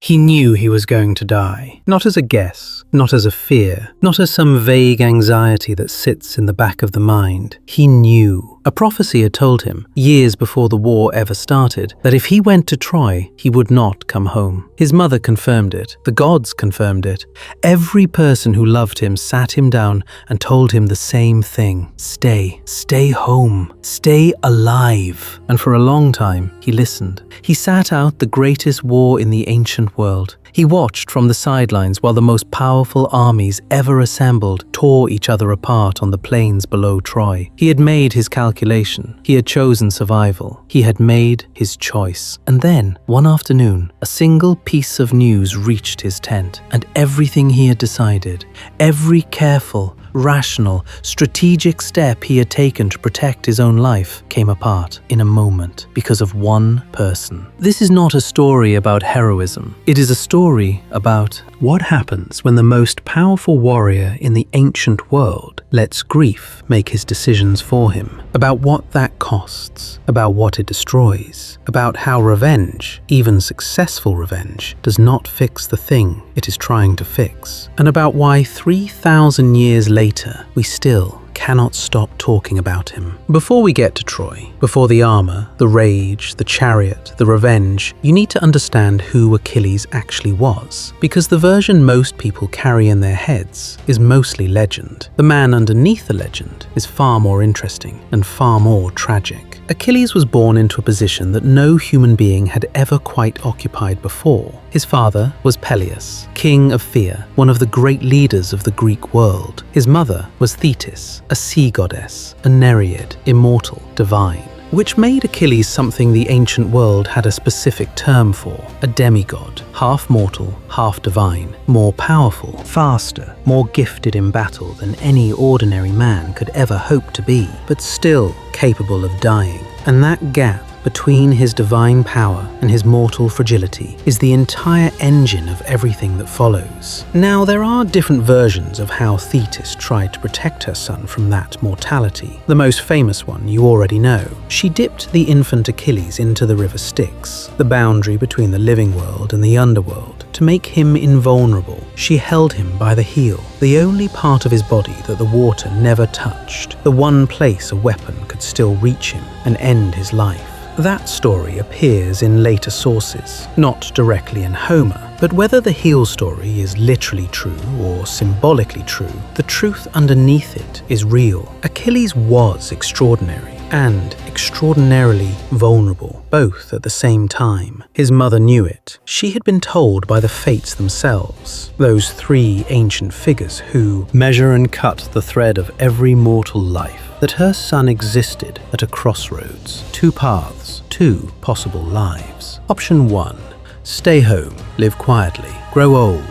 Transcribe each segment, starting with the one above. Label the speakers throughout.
Speaker 1: He knew he was going to die, not as a guess, not as a fear, not as some vague anxiety that sits in the back of the mind. He knew. A prophecy had told him, years before the war ever started, that if he went to Troy, he would not come home. His mother confirmed it. The gods confirmed it. Every person who loved him sat him down and told him the same thing. Stay home, stay alive. And for a long time, he listened. He sat out the greatest war in the ancient world. He watched from the sidelines while the most powerful armies ever assembled tore each other apart on the plains below Troy. He had made his calculation. He had chosen survival. He had made his choice. And then, one afternoon, a single piece of news reached his tent, and everything he had decided, every careful, rational, strategic step he had taken to protect his own life came apart in a moment because of one person. This is not a story about heroism. It is a story about what happens when the most powerful warrior in the ancient world lets grief make his decisions for him, about what that costs, about what it destroys, about how revenge, even successful revenge, does not fix the thing it is trying to fix, and about why 3,000 years later, we still cannot stop talking about him. Before we get to Troy, before the armor, the rage, the chariot, the revenge, you need to understand who Achilles actually was, because the version most people carry in their heads is mostly legend. The man underneath the legend is far more interesting and far more tragic. Achilles was born into a position that no human being had ever quite occupied before. His father was Peleus, king of Fear, one of the great leaders of the Greek world. His mother was Thetis, a sea goddess, a nereid, immortal, divine, which made Achilles something the ancient world had a specific term for, a demigod, half mortal, half divine, more powerful, faster, more gifted in battle than any ordinary man could ever hope to be, but still capable of dying. And that gap between his divine power and his mortal fragility is the entire engine of everything that follows. Now, there are different versions of how Thetis tried to protect her son from that mortality. The most famous one you already know. She dipped the infant Achilles into the river Styx, the boundary between the living world and the underworld, to make him invulnerable. She held him by the heel, the only part of his body that the water never touched, the one place a weapon could still reach him and end his life. That story appears in later sources, not directly in Homer, but whether the heel story is literally true or symbolically true, the truth underneath it is real. Achilles was extraordinary and extraordinarily vulnerable, both at the same time. His mother knew it. She had been told by the fates themselves, those three ancient figures who measure and cut the thread of every mortal life, that her son existed at a crossroads, two paths, two possible lives. Option 1. Stay home, live quietly, grow old,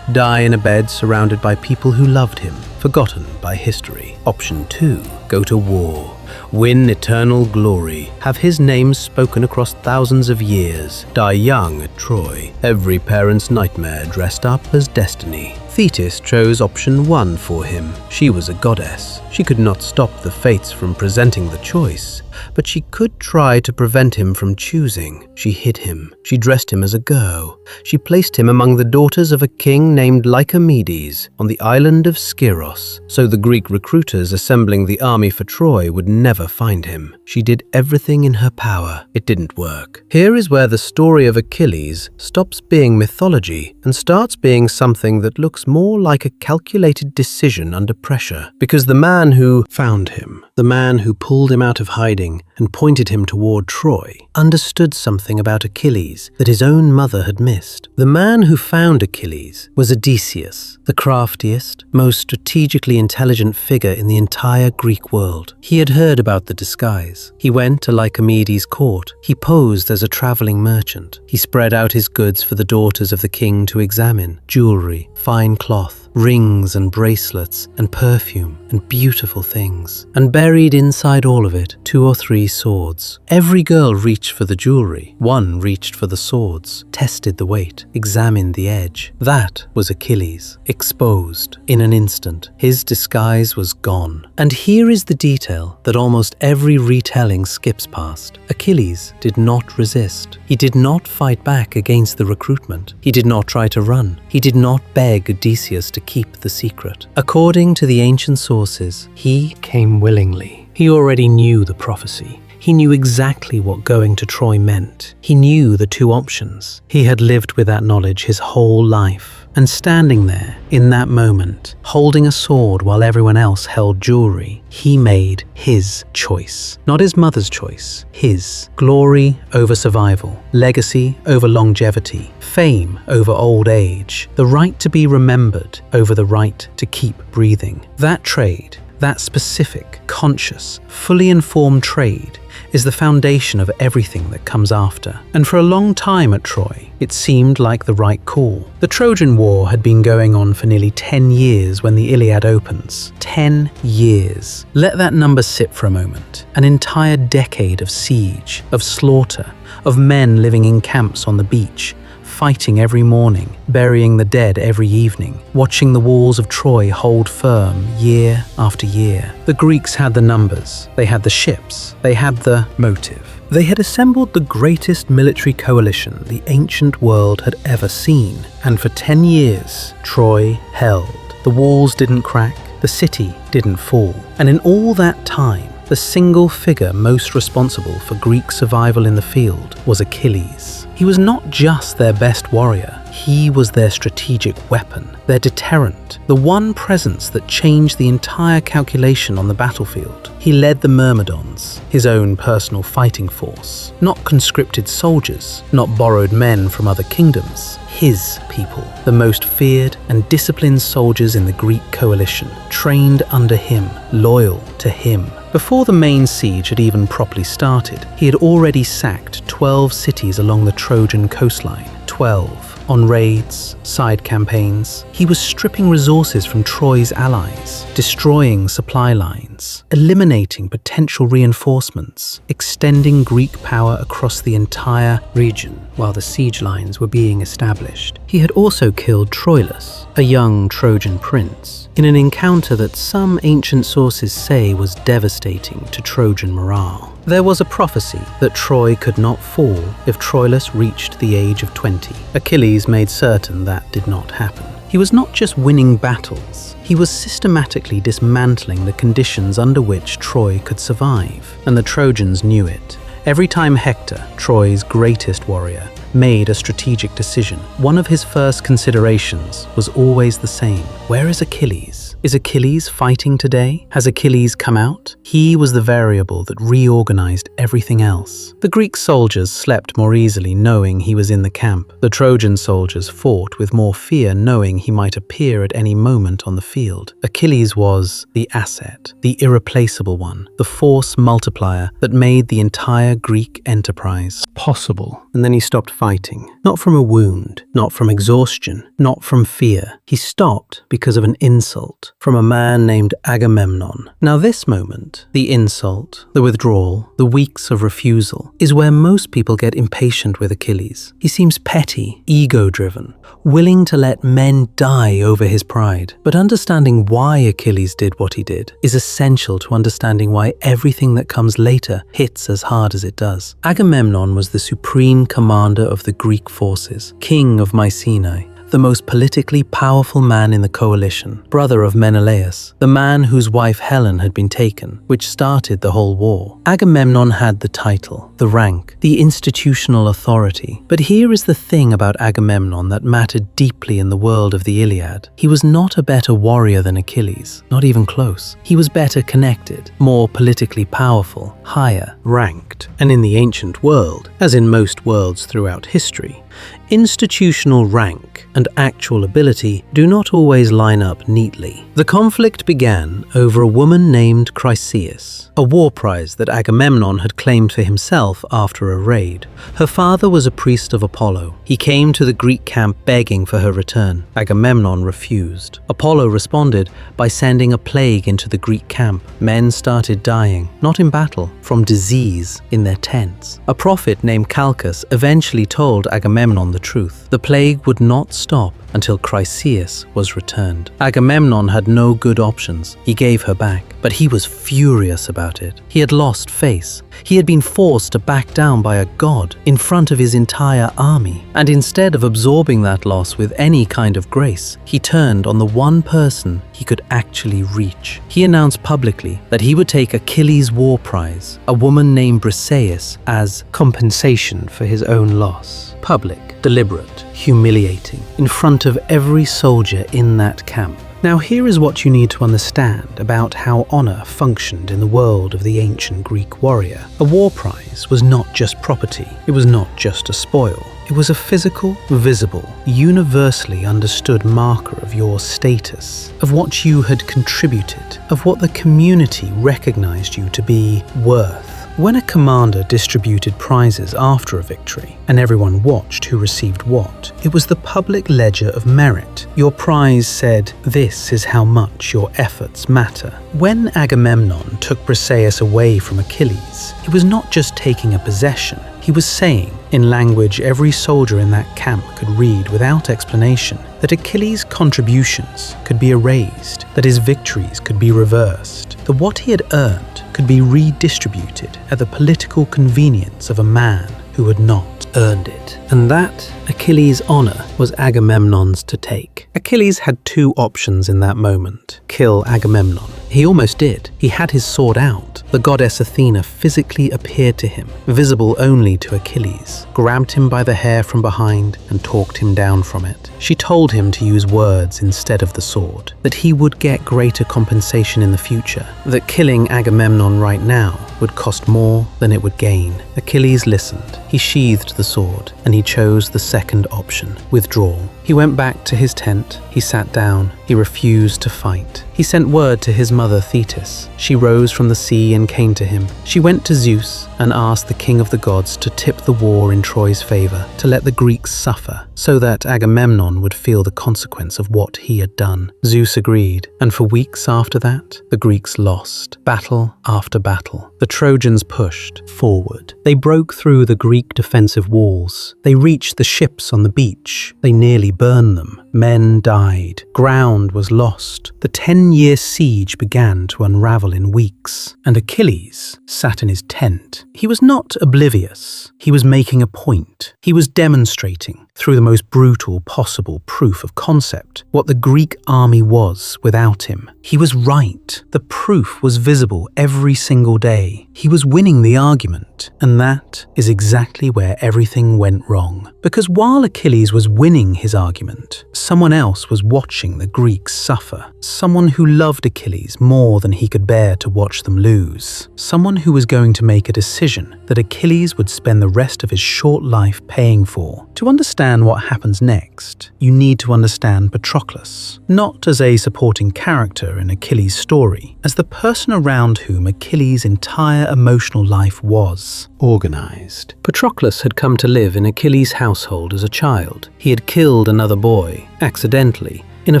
Speaker 1: die in a bed surrounded by people who loved him, forgotten by history. Option 2. Go to war, win eternal glory, have his name spoken across thousands of years, die young at Troy, every parent's nightmare dressed up as destiny. Thetis chose option 1 for him. She was a goddess. She could not stop the fates from presenting the choice, but she could try to prevent him from choosing. She hid him. She dressed him as a girl. She placed him among the daughters of a king named Lycomedes on the island of Skyros, so the Greek recruiters assembling the army for Troy would never find him. She did everything in her power. It didn't work. Here is where the story of Achilles stops being mythology and starts being something that looks more like a calculated decision under pressure, because the man who found him, the man who pulled him out of hiding and pointed him toward Troy, understood something about Achilles that his own mother had missed. The man who found Achilles was Odysseus, the craftiest, most strategically intelligent figure in the entire Greek world. He had heard about the disguise. He went to Lycomedes' court. He posed as a traveling merchant. He spread out his goods for the daughters of the king to examine: jewelry, fine cloth, rings and bracelets and perfume and beautiful things. And buried inside all of it, 2 or 3 swords. Every girl reached for the jewelry. One reached for the swords, tested the weight, examined the edge. That was Achilles, exposed in an instant. His disguise was gone. And here is the detail that almost every retelling skips past. Achilles did not resist. He did not fight back against the recruitment. He did not try to run. He did not beg Odysseus to keep the secret. According to the ancient sources, he came willingly. He already knew the prophecy. He knew exactly what going to Troy meant. He knew the 2 options. He had lived with that knowledge his whole life. And standing there, in that moment, holding a sword while everyone else held jewelry, he made his choice. Not his mother's choice, his. Glory over survival, legacy over longevity, fame over old age, the right to be remembered over the right to keep breathing. That trade, that specific, conscious, fully informed trade, is the foundation of everything that comes after. And for a long time at Troy, it seemed like the right call. The Trojan War had been going on for nearly 10 years when the Iliad opens. 10 years. Let that number sit for a moment. An entire decade of siege, of slaughter, of men living in camps on the beach, fighting every morning, burying the dead every evening, watching the walls of Troy hold firm year after year. The Greeks had the numbers, they had the ships, they had the motive. They had assembled the greatest military coalition the ancient world had ever seen, and for 10 years, Troy held. The walls didn't crack, the city didn't fall, and in all that time, the single figure most responsible for Greek survival in the field was Achilles. He was not just their best warrior, he was their strategic weapon, their deterrent, the one presence that changed the entire calculation on the battlefield. He led the Myrmidons, his own personal fighting force, not conscripted soldiers, not borrowed men from other kingdoms. His people, the most feared and disciplined soldiers in the Greek coalition, trained under him, loyal to him. Before the main siege had even properly started, he had already sacked 12 cities along the Trojan coastline. 12. On raids, side campaigns, he was stripping resources from Troy's allies, destroying supply lines, eliminating potential reinforcements, extending Greek power across the entire region while the siege lines were being established. He had also killed Troilus, a young Trojan prince, in an encounter that some ancient sources say was devastating to Trojan morale. There was a prophecy that Troy could not fall if Troilus reached the age of 20. Achilles made certain that did not happen. He was not just winning battles, he was systematically dismantling the conditions under which Troy could survive, and the Trojans knew it. Every time Hector, Troy's greatest warrior, made a strategic decision, one of his first considerations was always the same. Where is Achilles? Is Achilles fighting today? Has Achilles come out? He was the variable that reorganized everything else. The Greek soldiers slept more easily knowing he was in the camp. The Trojan soldiers fought with more fear knowing he might appear at any moment on the field. Achilles was the asset, the irreplaceable one, the force multiplier that made the entire Greek enterprise possible. And then he stopped fighting. Not from a wound, not from exhaustion, not from fear. He stopped because of an insult from a man named Agamemnon. Now this moment, the insult, the withdrawal, the weeks of refusal, is where most people get impatient with Achilles. He seems petty, ego-driven, willing to let men die over his pride. But understanding why Achilles did what he did is essential to understanding why everything that comes later hits as hard as it does. Agamemnon was the supreme commander of the Greek forces, king of Mycenae, the most politically powerful man in the coalition, brother of Menelaus, the man whose wife Helen had been taken, which started the whole war. Agamemnon had the title, the rank, the institutional authority. But here is the thing about Agamemnon that mattered deeply in the world of the Iliad. He was not a better warrior than Achilles, not even close. He was better connected, more politically powerful, higher ranked. And in the ancient world, as in most worlds throughout history, Institutional rank and actual ability do not always line up neatly. The conflict began over a woman named Chryseis, a war prize that Agamemnon had claimed for himself after a raid. Her father was a priest of Apollo. He came to the Greek camp begging for her return. Agamemnon refused. Apollo responded by sending a plague into the Greek camp. Men started dying, not in battle, from disease in their tents. A prophet named Calchas eventually told Agamemnon the truth. The plague would not stop until Chryseis was returned. Agamemnon had no good options. He gave her back, but he was furious about it. He had lost face. He had been forced to back down by a god in front of his entire army. And instead of absorbing that loss with any kind of grace, he turned on the one person he could actually reach. He announced publicly that he would take Achilles' war prize, a woman named Briseis, as compensation for his own loss. Public, deliberate, humiliating, in front of every soldier in that camp. Now here is what you need to understand about how honor functioned in the world of the ancient Greek warrior. A war prize was not just property. It was not just a spoil. It was a physical, visible, universally understood marker of your status, of what you had contributed, of what the community recognized you to be worth. When a commander distributed prizes after a victory, and everyone watched who received what, it was the public ledger of merit. Your prize said, "This is how much your efforts matter." When Agamemnon took Briseis away from Achilles, it was not just taking a possession. He was saying, in language every soldier in that camp could read without explanation, that Achilles' contributions could be erased, that his victories could be reversed, that what he had earned could be redistributed at the political convenience of a man who had not earned it. And that Achilles' honor was Agamemnon's to take. Achilles had two options in that moment: kill Agamemnon. He almost did. He had his sword out. The goddess Athena physically appeared to him, visible only to Achilles, grabbed him by the hair from behind and talked him down from it. She told him to use words instead of the sword, that he would get greater compensation in the future, that killing Agamemnon right now would cost more than it would gain. Achilles listened. He sheathed the sword, and he chose the second option: withdrawal. He went back to his tent. He sat down. He refused to fight. He sent word to his mother Thetis. She rose from the sea and came to him. She went to Zeus and asked the king of the gods to tip the war in Troy's favor, to let the Greeks suffer, so that Agamemnon would feel the consequence of what he had done. Zeus agreed, and for weeks after that, the Greeks lost, battle after battle. The Trojans pushed forward. They broke through the Greek defensive walls. They reached the ships on the beach. They nearly burned them. Men died. Ground was lost. The 10-year siege began to unravel in weeks, and Achilles sat in his tent. He was not oblivious. He was making a point. He was demonstrating, through the most brutal possible proof of concept, what the Greek army was without him. He was right. The proof was visible every single day. He was winning the argument, and that is exactly where everything went wrong. Because while Achilles was winning his argument, someone else was watching the Greeks suffer. Someone who loved Achilles more than he could bear to watch them lose. Someone who was going to make a decision that Achilles would spend the rest of his short life paying for. To understand what happens next, you need to understand Patroclus, not as a supporting character in Achilles' story, as the person around whom Achilles' entire emotional life was organized. Patroclus had come to live in Achilles' household as a child. He had killed another boy, accidentally, in a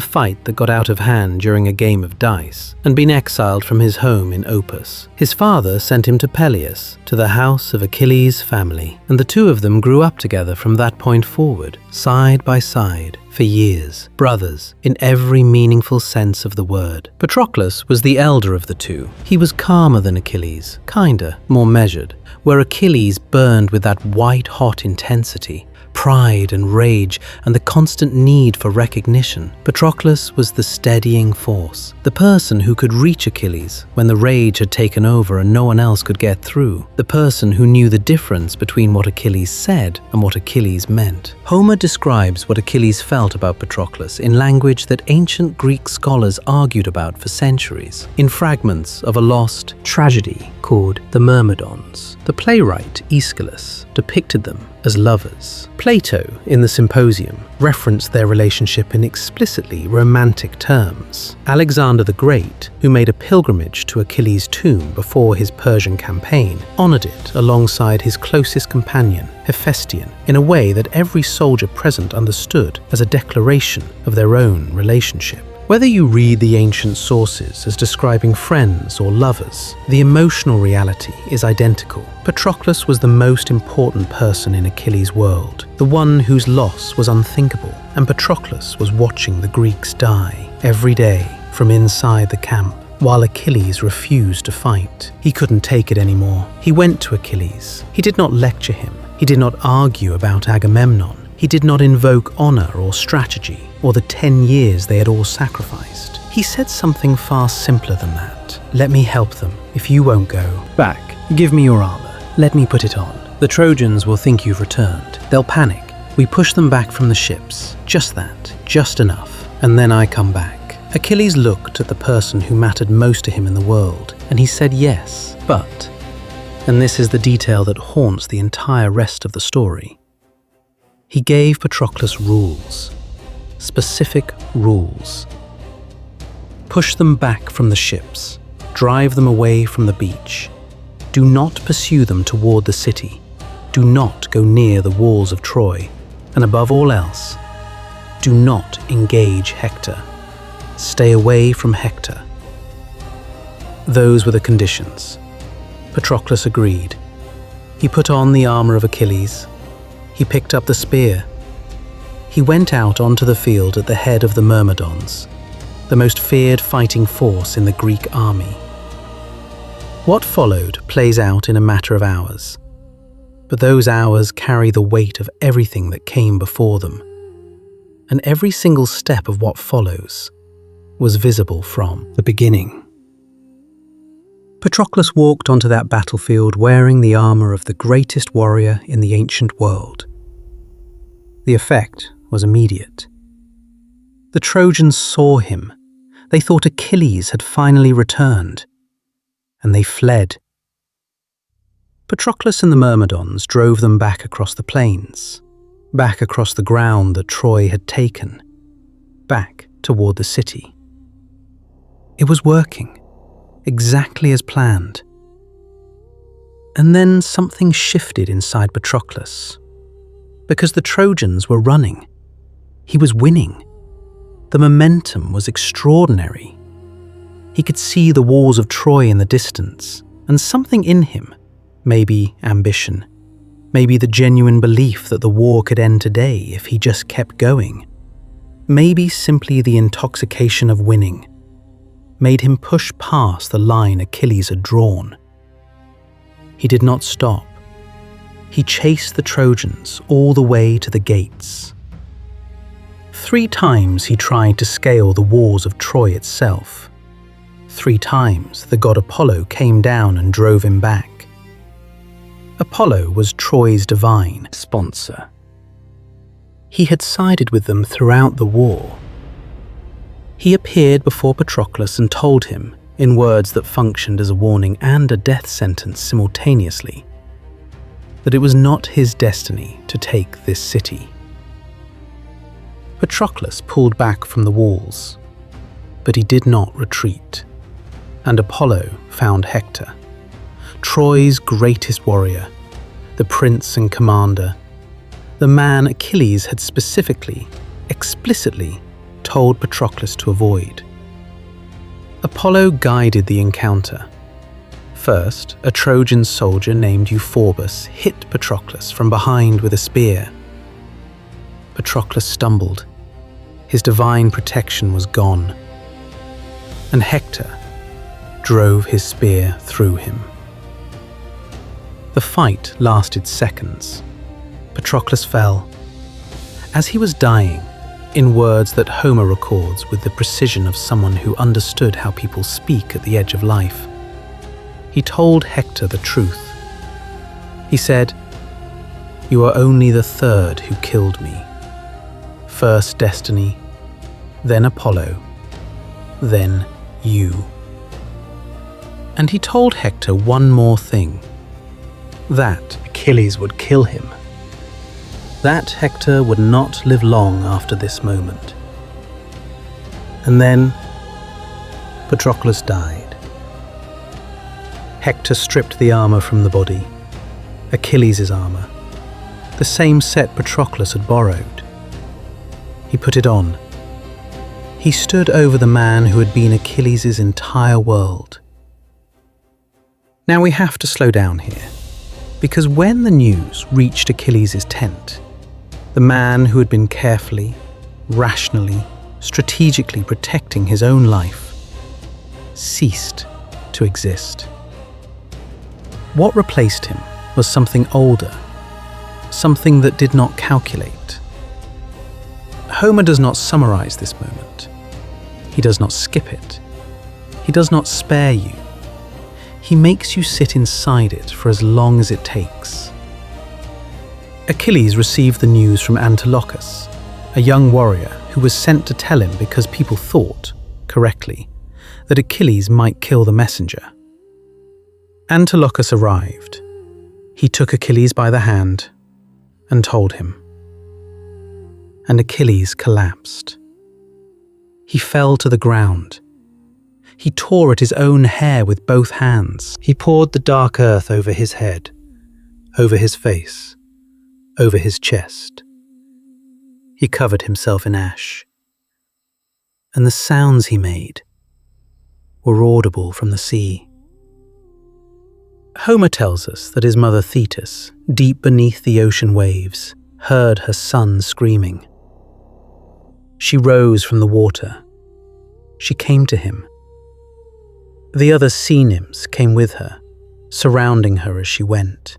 Speaker 1: fight that got out of hand during a game of dice, and been exiled from his home in Opus. His father sent him to Peleus, to the house of Achilles' family, and the two of them grew up together from that point forward, side by side, for years, brothers in every meaningful sense of the word. Patroclus was the elder of the two. He was calmer than Achilles, kinder, more measured, where Achilles burned with that white-hot intensity, pride and rage, and the constant need for recognition. Patroclus was the steadying force, the person who could reach Achilles when the rage had taken over and no one else could get through, the person who knew the difference between what Achilles said and what Achilles meant. Homer describes what Achilles felt about Patroclus in language that ancient Greek scholars argued about for centuries, in fragments of a lost tragedy called the Myrmidons. The playwright Aeschylus depicted them as lovers. Plato, in the Symposium, referenced their relationship in explicitly romantic terms. Alexander the Great, who made a pilgrimage to Achilles' tomb before his Persian campaign, honored it alongside his closest companion, Hephaestion, in a way that every soldier present understood as a declaration of their own relationship. Whether you read the ancient sources as describing friends or lovers, the emotional reality is identical. Patroclus was the most important person in Achilles' world, the one whose loss was unthinkable, and Patroclus was watching the Greeks die every day from inside the camp. While Achilles refused to fight, he couldn't take it anymore. He went to Achilles. He did not lecture him. He did not argue about Agamemnon. He did not invoke honor or strategy, or the 10 years they had all sacrificed. He said something far simpler than that. Let me help them, if you won't go. Back, give me your armor. Let me put it on. The Trojans will think you've returned. They'll panic. We push them back from the ships. Just that, just enough. And then I come back. Achilles looked at the person who mattered most to him in the world, and he said yes, but, and this is the detail that haunts the entire rest of the story, he gave Patroclus rules, specific rules. Push them back from the ships, drive them away from the beach. Do not pursue them toward the city. Do not go near the walls of Troy. And above all else, do not engage Hector. Stay away from Hector. Those were the conditions. Patroclus agreed. He put on the armor of Achilles. He picked up the spear. He went out onto the field at the head of the Myrmidons, the most feared fighting force in the Greek army. What followed plays out in a matter of hours, but those hours carry the weight of everything that came before them, and every single step of what follows was visible from the beginning. Patroclus walked onto that battlefield wearing the armor of the greatest warrior in the ancient world. The effect was immediate. The Trojans saw him. They thought Achilles had finally returned, and they fled. Patroclus and the Myrmidons drove them back across the plains, back across the ground that Troy had taken, back toward the city. It was working, exactly as planned. And then something shifted inside Patroclus, because the Trojans were running. He was winning. The momentum was extraordinary. He could see the walls of Troy in the distance, and something in him, maybe ambition, maybe the genuine belief that the war could end today if he just kept going, maybe simply the intoxication of winning, made him push past the line Achilles had drawn. He did not stop. He chased the Trojans all the way to the gates. 3 times he tried to scale the walls of Troy itself. 3 times the god Apollo came down and drove him back. Apollo was Troy's divine sponsor. He had sided with them throughout the war. He appeared before Patroclus and told him, in words that functioned as a warning and a death sentence simultaneously, that it was not his destiny to take this city. Patroclus pulled back from the walls, but he did not retreat, and Apollo found Hector, Troy's greatest warrior, the prince and commander, the man Achilles had specifically, explicitly told Patroclus to avoid. Apollo guided the encounter. First, a Trojan soldier named Euphorbus hit Patroclus from behind with a spear. Patroclus stumbled. His divine protection was gone, and Hector drove his spear through him. The fight lasted seconds. Patroclus fell. As he was dying, in words that Homer records with the precision of someone who understood how people speak at the edge of life, he told Hector the truth. He said, "You are only the 3rd who killed me. First Destiny, then Apollo, then you." And he told Hector one more thing, that Achilles would kill him. That Hector would not live long after this moment. And then Patroclus died. Hector stripped the armor from the body, Achilles' armor, the same set Patroclus had borrowed. He put it on. He stood over the man who had been Achilles' entire world. Now we have to slow down here, because when the news reached Achilles' tent, the man who had been carefully, rationally, strategically protecting his own life ceased to exist. What replaced him was something older, something that did not calculate. Homer does not summarize this moment. He does not skip it. He does not spare you. He makes you sit inside it for as long as it takes. Achilles received the news from Antilochus, a young warrior who was sent to tell him because people thought, correctly, that Achilles might kill the messenger. Antilochus arrived. He took Achilles by the hand and told him. And Achilles collapsed. He fell to the ground. He tore at his own hair with both hands. He poured the dark earth over his head, over his face, over his chest. He covered himself in ash. And the sounds he made were audible from the sea. Homer tells us that his mother Thetis, deep beneath the ocean waves, heard her son screaming. She rose from the water. She came to him. The other sea nymphs came with her, surrounding her as she went.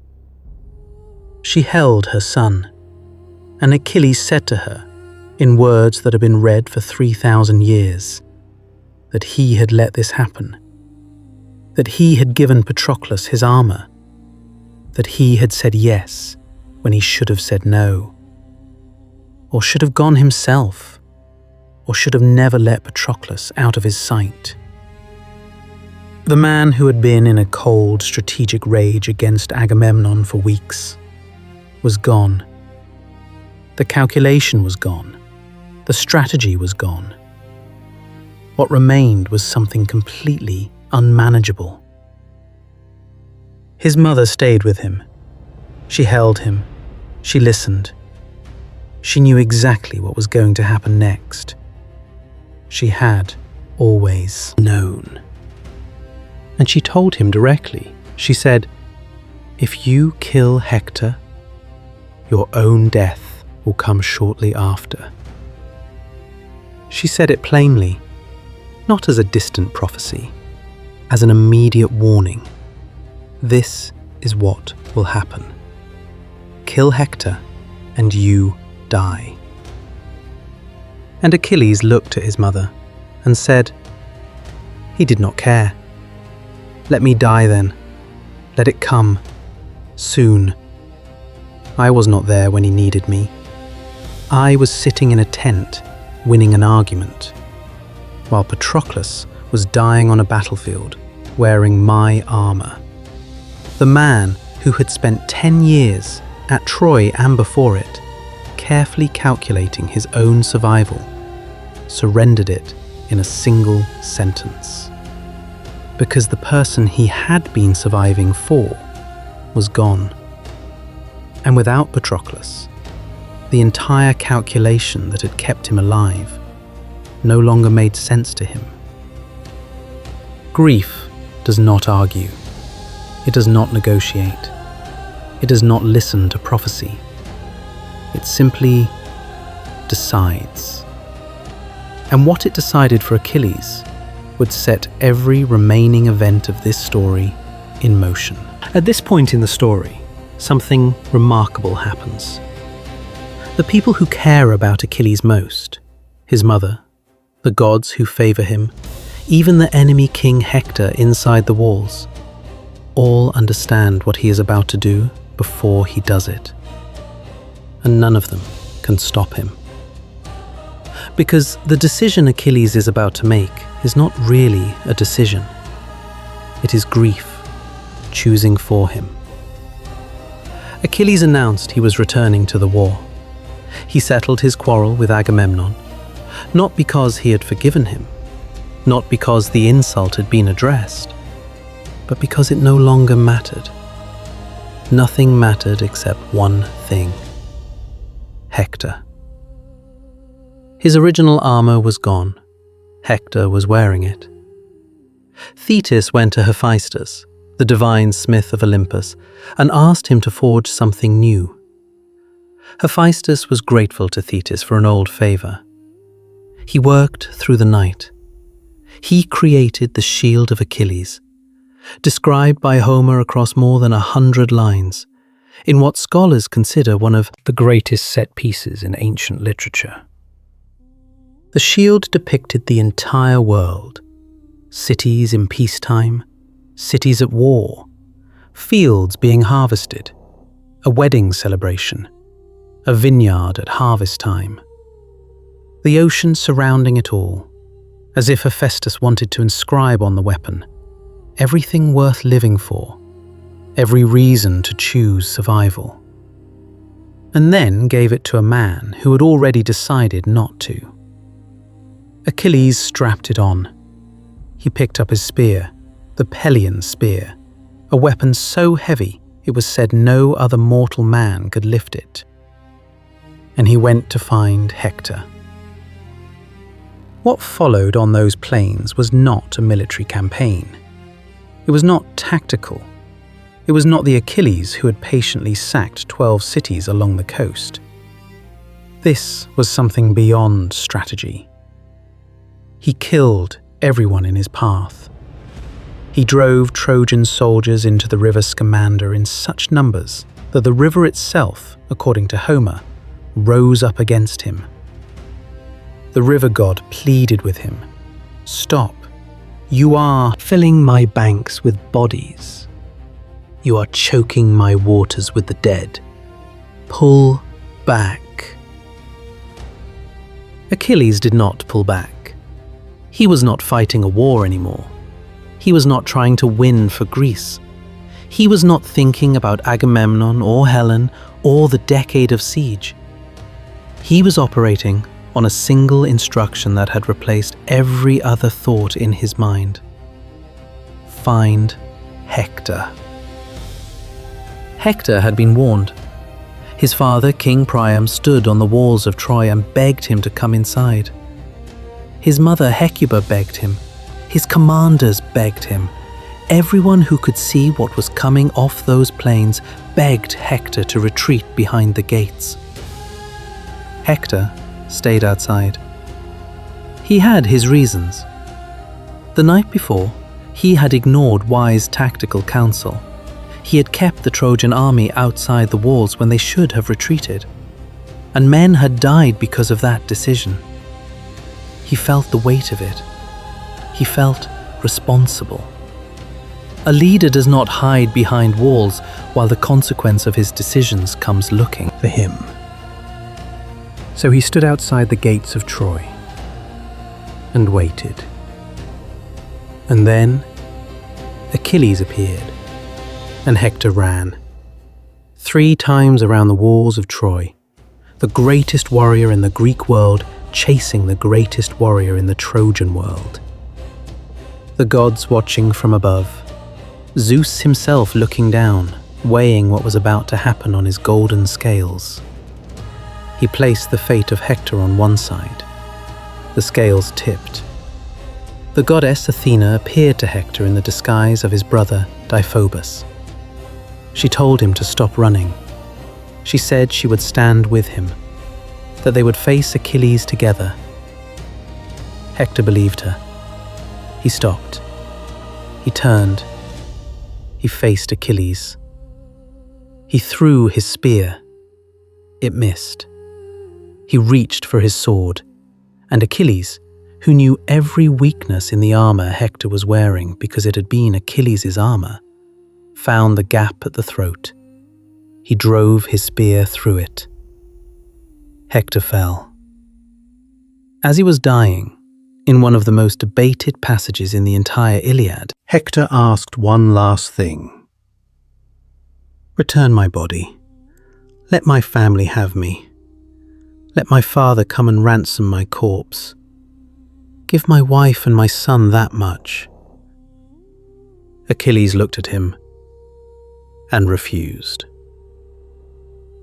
Speaker 1: She held her son, and Achilles said to her, in words that had been read for 3,000 years, that he had let this happen, that he had given Patroclus his armor, that he had said yes when he should have said no, or should have gone himself, or should have never let Patroclus out of his sight. The man who had been in a cold, strategic rage against Agamemnon for weeks was gone. The calculation was gone. The strategy was gone. What remained was something completely unmanageable. His mother stayed with him. She held him. She listened. She knew exactly what was going to happen next. She had always known. And she told him directly. She said, "If you kill Hector, your own death will come shortly after." She said it plainly, not as a distant prophecy, as an immediate warning. This is what will happen. Kill Hector, and you die. And Achilles looked at his mother and said, "He did not care. Let me die then. Let it come. Soon. I was not there when he needed me. I was sitting in a tent, winning an argument, while Patroclus was dying on a battlefield, wearing my armor. The man who had spent 10 years at Troy and before it, carefully calculating his own survival, surrendered it in a single sentence. Because the person he had been surviving for was gone. And without Patroclus, the entire calculation that had kept him alive no longer made sense to him. Grief does not argue. It does not negotiate. It does not listen to prophecy. It simply decides. And what it decided for Achilles would set every remaining event of this story in motion. At this point in the story, something remarkable happens. The people who care about Achilles most, his mother, the gods who favor him, even the enemy king Hector inside the walls, all understand what he is about to do before he does it. And none of them can stop him. Because the decision Achilles is about to make is not really a decision. It is grief choosing for him. Achilles announced he was returning to the war. He settled his quarrel with Agamemnon, not because he had forgiven him, not because the insult had been addressed, but because it no longer mattered. Nothing mattered except one thing: Hector. His original armor was gone. Hector was wearing it. Thetis went to Hephaestus, the divine smith of Olympus, and asked him to forge something new. Hephaestus was grateful to Thetis for an old favor. He worked through the night. He created the shield of Achilles, described by Homer across more than 100 lines, in what scholars consider one of the greatest set pieces in ancient literature. The shield depicted the entire world: cities in peacetime, cities at war, fields being harvested, a wedding celebration, a vineyard at harvest time. The ocean surrounding it all, as if Hephaestus wanted to inscribe on the weapon everything worth living for, every reason to choose survival. And then gave it to a man who had already decided not to. Achilles strapped it on. He picked up his spear, the Pelian spear, a weapon so heavy it was said no other mortal man could lift it. And he went to find Hector. What followed on those plains was not a military campaign. It was not tactical. It was not the Achilles who had patiently sacked 12 cities along the coast. This was something beyond strategy. He killed everyone in his path. He drove Trojan soldiers into the river Scamander in such numbers that the river itself, according to Homer, rose up against him. The river god pleaded with him, "Stop. You are filling my banks with bodies. You are choking my waters with the dead. Pull back." Achilles did not pull back. He was not fighting a war anymore. He was not trying to win for Greece. He was not thinking about Agamemnon or Helen or the decade of siege. He was operating on a single instruction that had replaced every other thought in his mind. Find Hector. Hector had been warned. His father, King Priam, stood on the walls of Troy and begged him to come inside. His mother, Hecuba, begged him. His commanders begged him. Everyone who could see what was coming off those plains begged Hector to retreat behind the gates. Hector stayed outside. He had his reasons. The night before, he had ignored wise tactical counsel. He had kept the Trojan army outside the walls when they should have retreated, and men had died because of that decision. He felt the weight of it. He felt responsible. A leader does not hide behind walls while the consequence of his decisions comes looking for him. So he stood outside the gates of Troy and waited. And then Achilles appeared, and Hector ran. 3 times around the walls of Troy, the greatest warrior in the Greek world chasing the greatest warrior in the Trojan world. The gods watching from above, Zeus himself looking down, weighing what was about to happen on his golden scales. He placed the fate of Hector on one side. The scales tipped. The goddess Athena appeared to Hector in the disguise of his brother Deiphobus. She told him to stop running. She said she would stand with him, that they would face Achilles together. Hector believed her. He stopped. He turned. He faced Achilles. He threw his spear. It missed. He reached for his sword, and Achilles, who knew every weakness in the armor Hector was wearing because it had been Achilles' armor, found the gap at the throat. He drove his spear through it. Hector fell. As he was dying, in one of the most debated passages in the entire Iliad, Hector asked one last thing. "Return my body. Let my family have me. Let my father come and ransom my corpse. Give my wife and my son that much." Achilles looked at him and refused.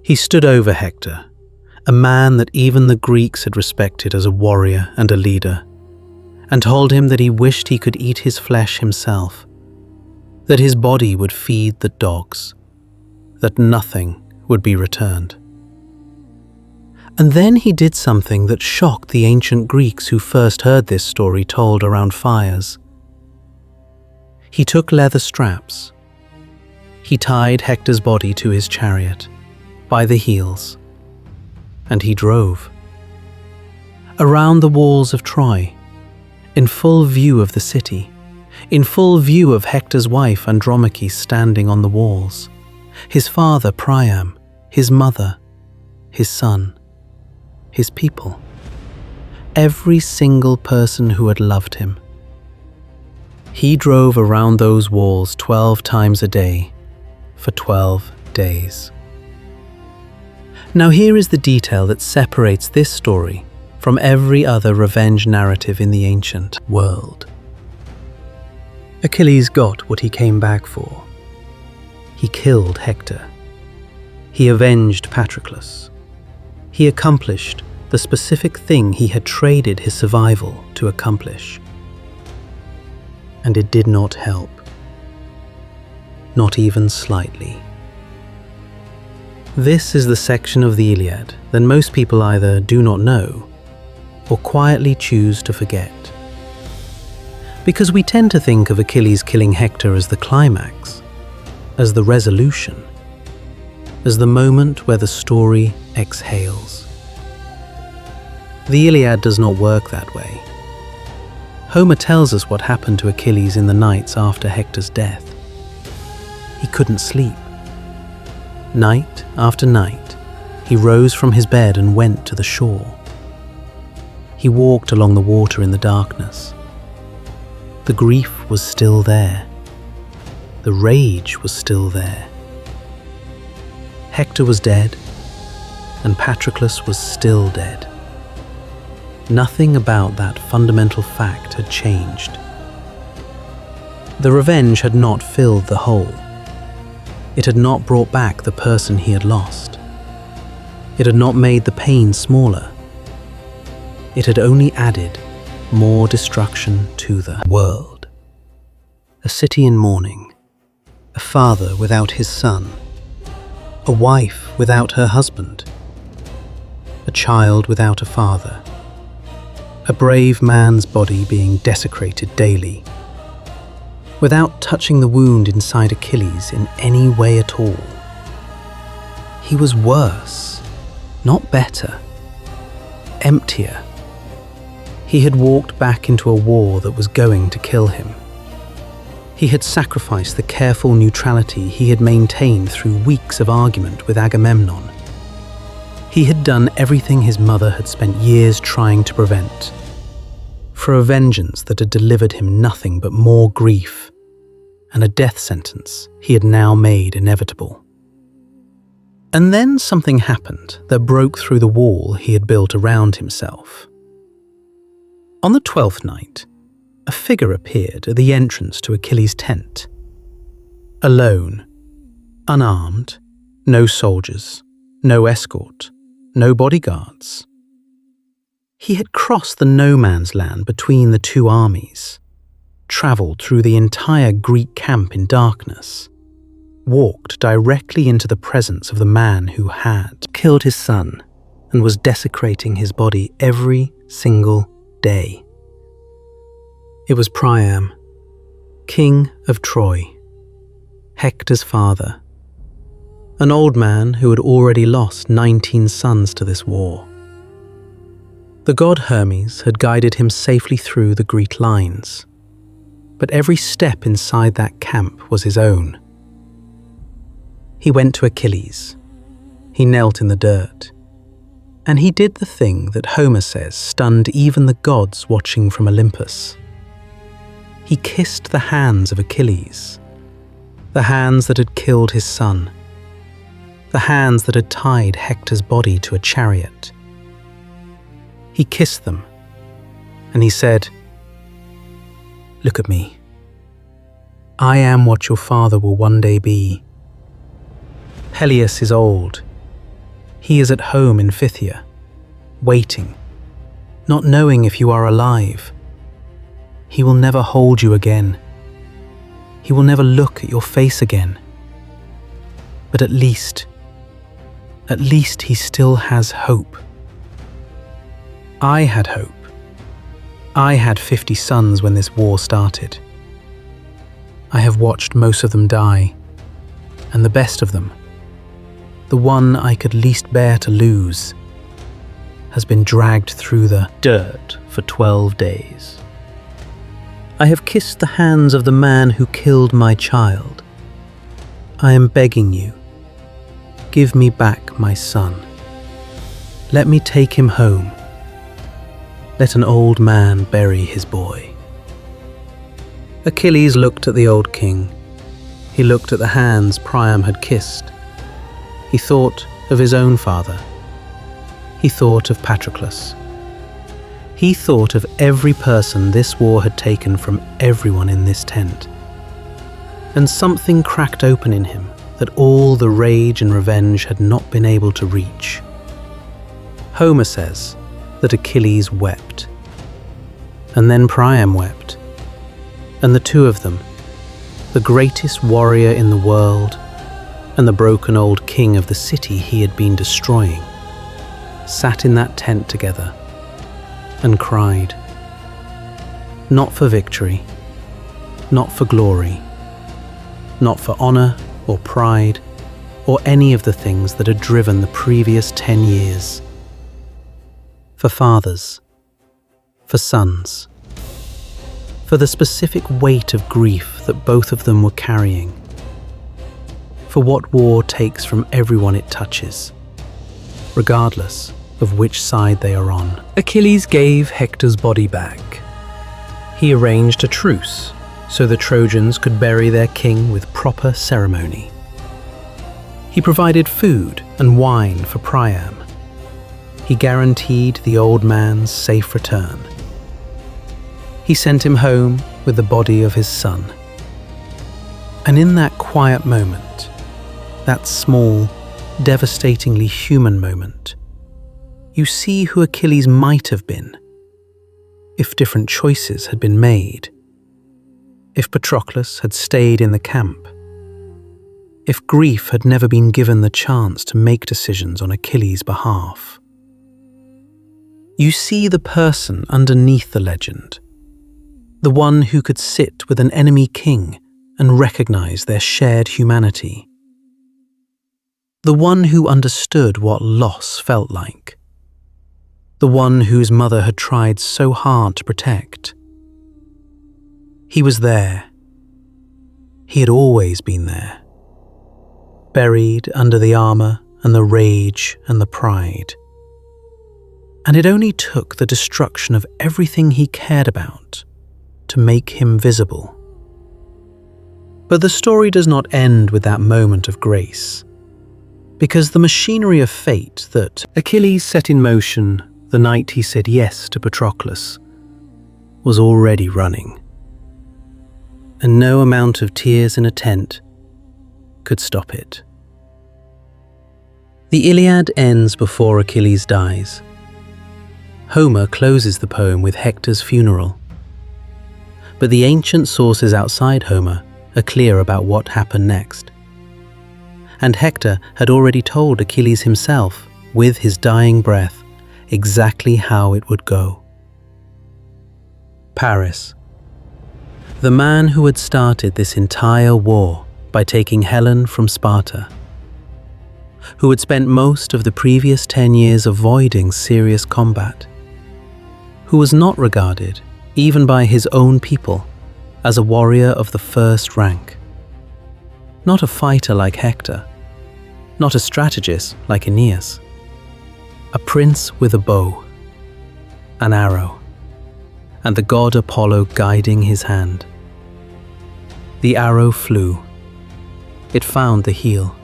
Speaker 1: He stood over Hector, a man that even the Greeks had respected as a warrior and a leader, and told him that he wished he could eat his flesh himself, that his body would feed the dogs, that nothing would be returned. And then he did something that shocked the ancient Greeks who first heard this story told around fires. He took leather straps. He tied Hector's body to his chariot by the heels, and he drove around the walls of Troy, in full view of the city, in full view of Hector's wife Andromache standing on the walls, his father Priam, his mother, his son, his people, every single person who had loved him. He drove around those walls 12 times a day for 12 days. Now here is the detail that separates this story from every other revenge narrative in the ancient world. Achilles got what he came back for. He killed Hector. He avenged Patroclus. He accomplished the specific thing he had traded his survival to accomplish. And it did not help. Not even slightly. This is the section of the Iliad that most people either do not know or quietly choose to forget. Because we tend to think of Achilles killing Hector as the climax, as the resolution, as the moment where the story exhales. The Iliad does not work that way. Homer tells us what happened to Achilles in the nights after Hector's death. He couldn't sleep. Night after night, he rose from his bed and went to the shore. He walked along the water in the darkness. The grief was still there. The rage was still there. Hector was dead, and Patroclus was still dead. Nothing about that fundamental fact had changed. The revenge had not filled the hole. It had not brought back the person he had lost. It had not made the pain smaller. It had only added more destruction to the world. A city in mourning, a father without his son, a wife without her husband, a child without a father, a brave man's body being desecrated daily, without touching the wound inside Achilles in any way at all. He was worse, not better, emptier. He had walked back into a war that was going to kill him. He had sacrificed the careful neutrality he had maintained through weeks of argument with Agamemnon. He had done everything his mother had spent years trying to prevent, for a vengeance that had delivered him nothing but more grief and a death sentence he had now made inevitable. And then something happened that broke through the wall he had built around himself. On the 12th night, a figure appeared at the entrance to Achilles' tent. Alone, unarmed, no soldiers, no escort, no bodyguards. He had crossed the no man's land between the two armies, travelled through the entire Greek camp in darkness, walked directly into the presence of the man who had killed his son and was desecrating his body every single day. It was Priam, king of Troy, Hector's father, an old man who had already lost 19 sons to this war. The god Hermes had guided him safely through the Greek lines, but every step inside that camp was his own. He went to Achilles. He knelt in the dirt. And he did the thing that Homer says stunned even the gods watching from Olympus. He kissed the hands of Achilles, the hands that had killed his son, the hands that had tied Hector's body to a chariot. He kissed them, and he said, "Look at me. I am what your father will one day be. Peleus is old. He is at home in Phthia, waiting, not knowing if you are alive. He will never hold you again. He will never look at your face again. But at least he still has hope. I had hope. I had 50 sons when this war started. I have watched most of them die, and the best of them, the one I could least bear to lose, has been dragged through the dirt for 12 days. I have kissed the hands of the man who killed my child. I am begging you, give me back my son. Let me take him home. Let an old man bury his boy." Achilles looked at the old king. He looked at the hands Priam had kissed. He thought of his own father. He thought of Patroclus. He thought of every person this war had taken from everyone in this tent. And something cracked open in him that all the rage and revenge had not been able to reach. Homer says that Achilles wept. And then Priam wept. And the two of them, the greatest warrior in the world and the broken old king of the city he had been destroying, sat in that tent together and cried. Not for victory, not for glory, not for honor or pride or any of the things that had driven the previous 10 years. For fathers, for sons, for the specific weight of grief that both of them were carrying, for what war takes from everyone it touches, regardless of which side they are on. Achilles gave Hector's body back. He arranged a truce so the Trojans could bury their king with proper ceremony. He provided food and wine for Priam. He guaranteed the old man's safe return. He sent him home with the body of his son. And in that quiet moment, that small, devastatingly human moment, you see who Achilles might have been if different choices had been made, if Patroclus had stayed in the camp, if grief had never been given the chance to make decisions on Achilles' behalf. You see the person underneath the legend, the one who could sit with an enemy king and recognize their shared humanity, the one who understood what loss felt like, the one whose mother had tried so hard to protect. He was there. He had always been there, buried under the armor and the rage and the pride. And it only took the destruction of everything he cared about to make him visible. But the story does not end with that moment of grace, because the machinery of fate that Achilles set in motion the night he said yes to Patroclus was already running, and no amount of tears in a tent could stop it. The Iliad ends before Achilles dies. Homer closes the poem with Hector's funeral. But the ancient sources outside Homer are clear about what happened next. And Hector had already told Achilles himself, with his dying breath, exactly how it would go. Paris. The man who had started this entire war by taking Helen from Sparta, who had spent most of the previous 10 years avoiding serious combat, who was not regarded, even by his own people, as a warrior of the first rank. Not a fighter like Hector, not a strategist like Aeneas. A prince with a bow, an arrow, and the god Apollo guiding his hand. The arrow flew. It found the heel.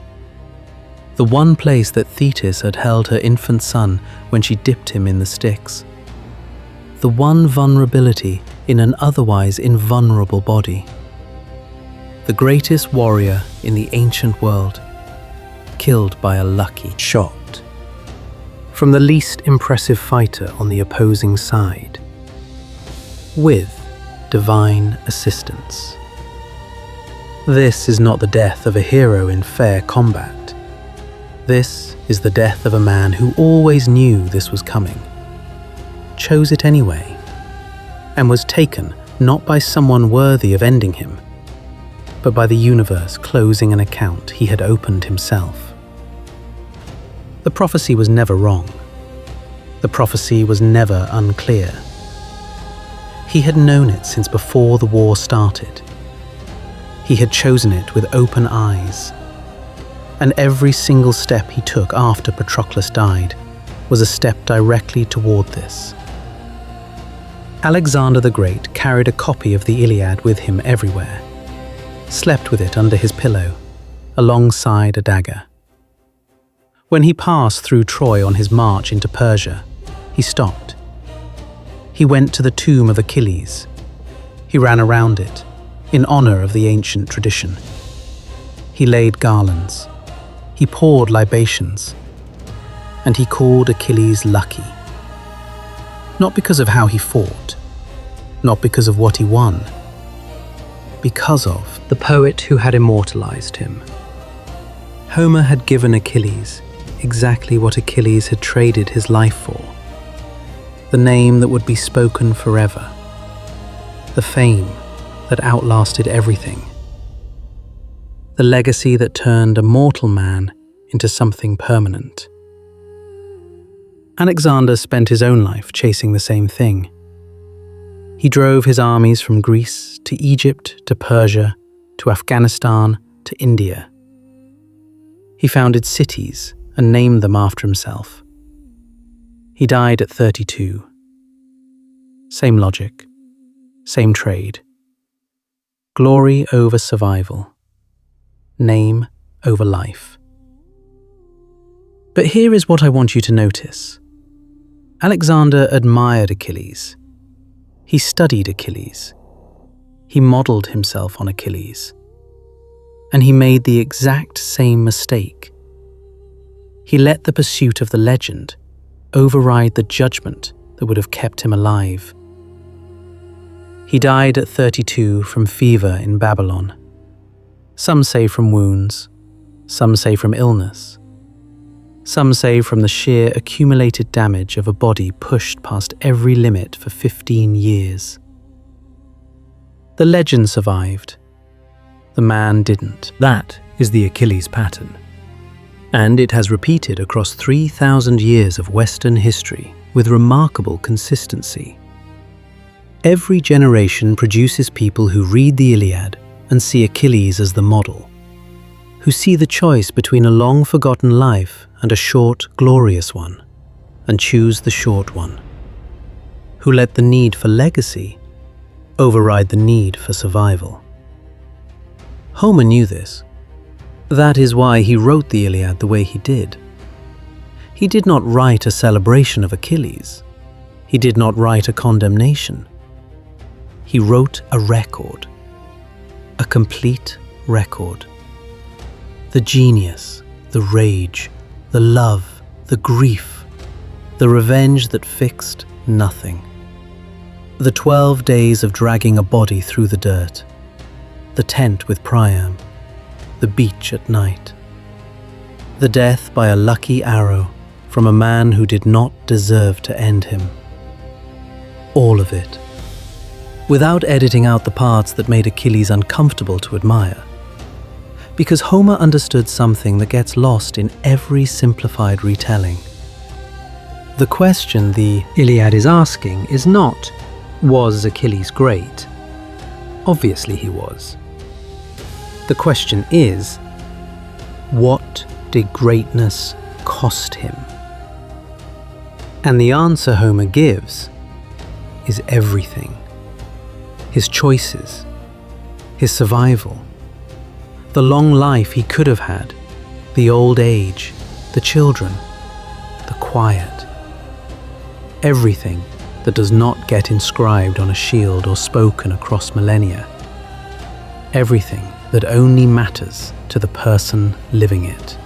Speaker 1: the one place that Thetis had held her infant son when she dipped him in the Styx. The one vulnerability in an otherwise invulnerable body. The greatest warrior in the ancient world, killed by a lucky shot from the least impressive fighter on the opposing side, with divine assistance. This is not the death of a hero in fair combat. This is the death of a man who always knew this was coming, chose it anyway, and was taken not by someone worthy of ending him, but by the universe closing an account he had opened himself. The prophecy was never wrong. The prophecy was never unclear. He had known it since before the war started. He had chosen it with open eyes, and every single step he took after Patroclus died was a step directly toward this. Alexander the Great carried a copy of the Iliad with him everywhere, slept with it under his pillow, alongside a dagger. When he passed through Troy on his march into Persia, he stopped. He went to the tomb of Achilles. He ran around it, in honor of the ancient tradition. He laid garlands. He poured libations. And he called Achilles lucky. Not because of how he fought, not because of what he won, because of the poet who had immortalized him. Homer had given Achilles exactly what Achilles had traded his life for. The name that would be spoken forever. The fame that outlasted everything. The legacy that turned a mortal man into something permanent. Alexander spent his own life chasing the same thing. He drove his armies from Greece to Egypt to Persia to Afghanistan to India. He founded cities and named them after himself. He died at 32. Same logic, same trade. Glory over survival. Name over life. But here is what I want you to notice. Alexander admired Achilles. He studied Achilles. He modeled himself on Achilles. And he made the exact same mistake. He let the pursuit of the legend override the judgment that would have kept him alive. He died at 32 from fever in Babylon. Some say from wounds, some say from illness. Some say from the sheer accumulated damage of a body pushed past every limit for 15 years. The legend survived. The man didn't. That is the Achilles pattern. And it has repeated across 3,000 years of Western history with remarkable consistency. Every generation produces people who read the Iliad and see Achilles as the model, who see the choice between a long-forgotten life and a short, glorious one, and choose the short one, who let the need for legacy override the need for survival. Homer knew this. That is why he wrote the Iliad the way he did. He did not write a celebration of Achilles. He did not write a condemnation. He wrote a record, a complete record. The genius, the rage, the love, the grief, the revenge that fixed nothing. The 12 days of dragging a body through the dirt, the tent with Priam, the beach at night, the death by a lucky arrow from a man who did not deserve to end him. All of it, without editing out the parts that made Achilles uncomfortable to admire. Because Homer understood something that gets lost in every simplified retelling. The question the Iliad is asking is not, was Achilles great? Obviously he was. The question is, what did greatness cost him? And the answer Homer gives is everything. His choices, his survival, the long life he could have had, the old age, the children, the quiet. Everything that does not get inscribed on a shield or spoken across millennia. Everything that only matters to the person living it.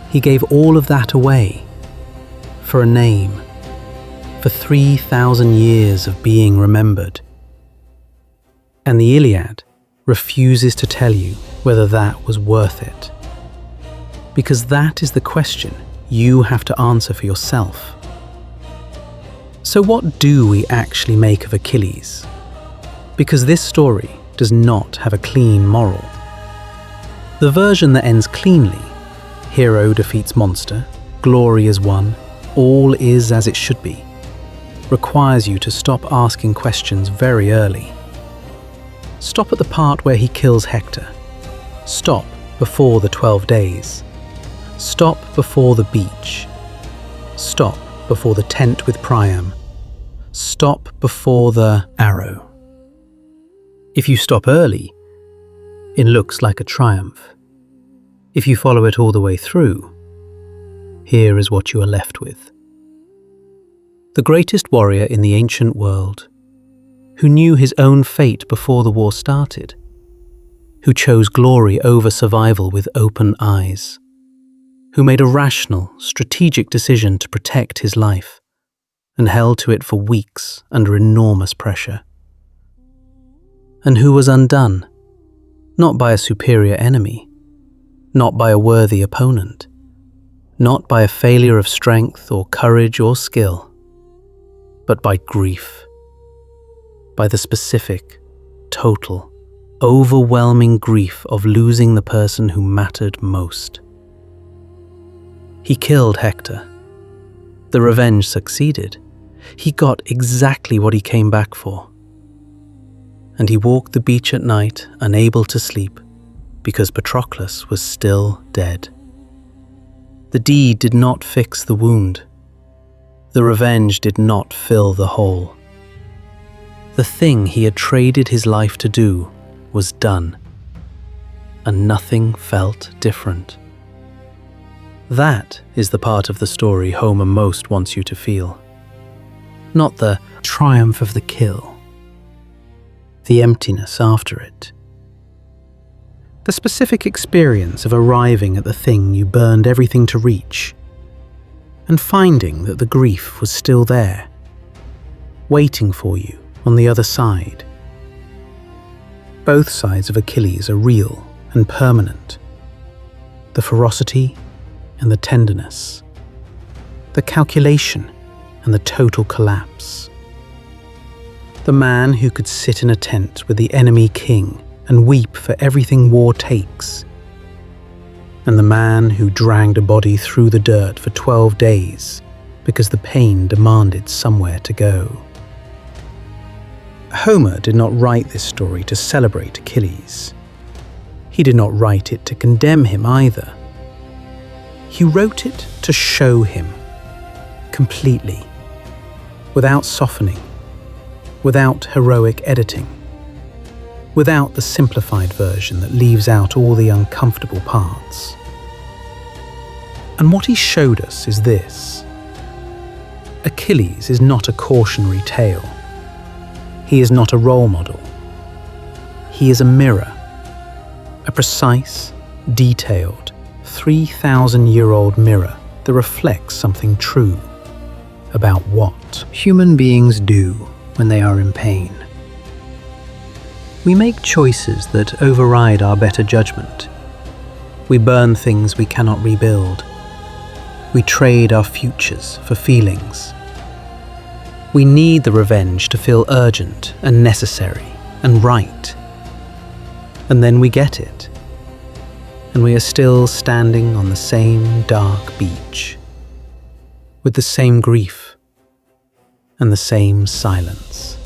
Speaker 1: He gave all of that away for a name, for 3,000 years of being remembered. And the Iliad refuses to tell you whether that was worth it. Because that is the question you have to answer for yourself. So what do we actually make of Achilles? Because this story does not have a clean moral. The version that ends cleanly, hero defeats monster, glory is won, all is as it should be, requires you to stop asking questions very early. Stop at the part where he kills Hector. Stop before the 12 days. Stop before the beach. Stop before the tent with Priam. Stop before the arrow. If you stop early, it looks like a triumph. If you follow it all the way through, here is what you are left with. The greatest warrior in the ancient world, who knew his own fate before the war started, who chose glory over survival with open eyes, who made a rational, strategic decision to protect his life and held to it for weeks under enormous pressure, and who was undone, not by a superior enemy, not by a worthy opponent, not by a failure of strength or courage or skill, but by grief, by the specific, total, overwhelming grief of losing the person who mattered most. He killed Hector. The revenge succeeded. He got exactly what he came back for. And he walked the beach at night, unable to sleep, because Patroclus was still dead. The deed did not fix the wound. The revenge did not fill the hole. The thing he had traded his life to do was done, and nothing felt different. That is the part of the story Homer most wants you to feel. Not the triumph of the kill, the emptiness after it. The specific experience of arriving at the thing you burned everything to reach, and finding that the grief was still there, waiting for you on the other side. Both sides of Achilles are real and permanent. The ferocity and the tenderness, the calculation and the total collapse. The man who could sit in a tent with the enemy king and weep for everything war takes, and the man who dragged a body through the dirt for 12 days because the pain demanded somewhere to go. Homer did not write this story to celebrate Achilles. He did not write it to condemn him either. He wrote it to show him, completely, without softening, without heroic editing, without the simplified version that leaves out all the uncomfortable parts. And what he showed us is this. Achilles is not a cautionary tale. He is not a role model. He is a mirror, a precise, detailed, 3,000-year-old mirror that reflects something true about what human beings do when they are in pain. We make choices that override our better judgment. We burn things we cannot rebuild. We trade our futures for feelings. We need the revenge to feel urgent and necessary and right. And then we get it. And we are still standing on the same dark beach, with the same grief and the same silence.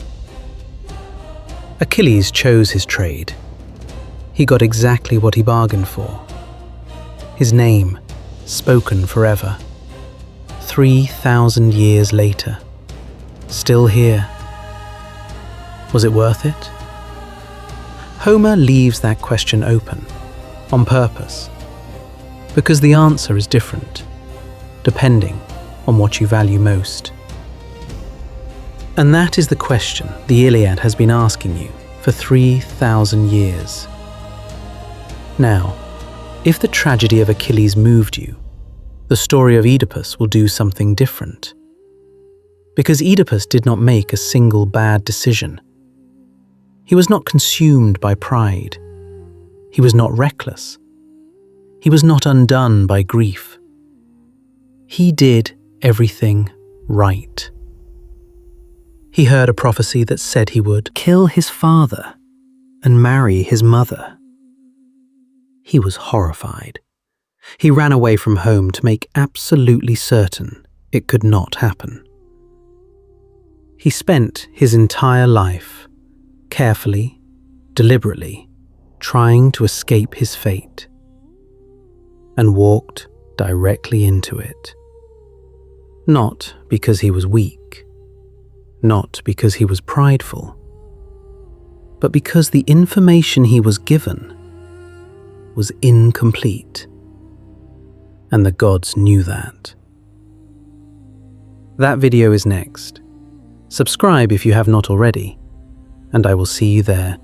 Speaker 1: Achilles chose his trade. He got exactly what he bargained for. His name, spoken forever. 3,000 years later, still here. Was it worth it? Homer leaves that question open, on purpose, Because the answer is different, depending on what you value most. And that is the question the Iliad has been asking you for 3,000 years. Now, if the tragedy of Achilles moved you, the story of Oedipus will do something different. Because Oedipus did not make a single bad decision. He was not consumed by pride. He was not reckless. He was not undone by grief. He did everything right. He heard a prophecy that said he would kill his father and marry his mother. He was horrified. He ran away from home to make absolutely certain it could not happen. He spent his entire life, carefully, deliberately, trying to escape his fate, and walked directly into it. Not because he was weak, not because he was prideful, but because the information he was given was incomplete, and the gods knew that. That video is next. Subscribe if you have not already, and I will see you there